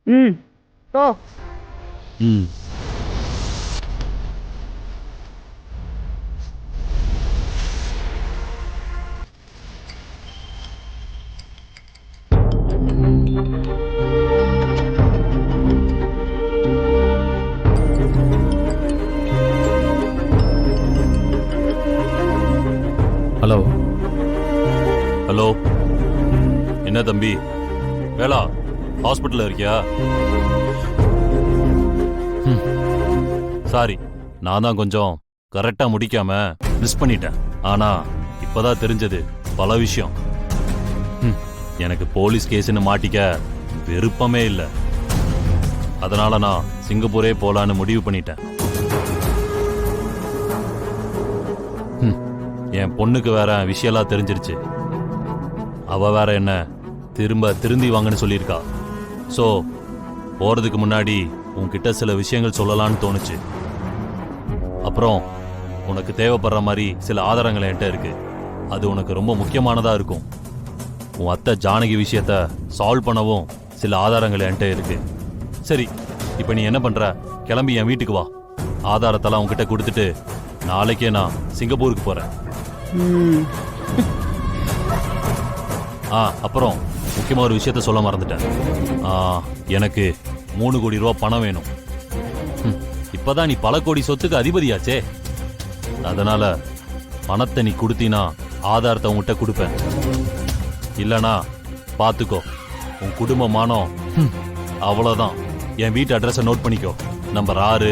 ம் போ. ம். ஹலோ. ஹலோ, என்ன தம்பி வேலா, ஹாஸ்பிட்டல்ல இருக்கியா? சாரி, நான் தான் கொஞ்சம் கரெக்டா முடிக்காம மிஸ் பண்ணிட்டேன். ஆனா இப்பதான் தெரிஞ்சது பல விஷயம். எனக்கு போலீஸ் கேஸ்னு மாட்டிக்க விருப்பமே இல்லை. அதனால நான் சிங்கப்பூரே போலான்னு முடிவு பண்ணிட்டேன். என் பொண்ணுக்கு வேற விஷயம்லாம் தெரிஞ்சிருச்சு. அவ வேற என்ன திருந்தி வாங்கன்னு சொல்லியிருக்கா. ஸோ போறதுக்கு முன்னாடி உன்கிட்ட சில விஷயங்கள் சொல்லலான்னு தோணுச்சு. அப்புறம் உனக்கு தேவைப்படுற மாதிரி சில ஆதாரங்கள் என்கிட்ட இருக்கு. அது உனக்கு ரொம்ப முக்கியமானதா இருக்கும். உன் அத்தை ஜானகி விஷயத்த சால்வ் பண்ணவும் சில ஆதாரங்கள் என்கிட்ட இருக்கு. சரி, இப்போ நீ என்ன பண்ற? கிளம்பி என் வீட்டுக்கு வா. ஆதாரத்தெல்லாம் உன்கிட்ட கொடுத்துட்டு நாளைக்கே நான் சிங்கப்பூருக்கு போறேன். அப்புறம் முக்கியமா ஒரு விஷயத்த சொல்ல மறந்துட்டேன். எனக்கு 3 கோடி ரூபா பணம் வேணும். இப்பதான் நீ பல கோடி சொத்துக்கு அதிபதியாச்சே. அதனால பணத்தை நீ கொடுத்தீனா ஆதாரத்தை உன்கிட்ட கொடுப்பேன். இல்லனா பாத்துக்கோ, உன் குடும்பமானோ அவ்வளவுதான். என் வீட்டு அட்ரஸை நோட் பண்ணிக்கோ. நம்பர் 6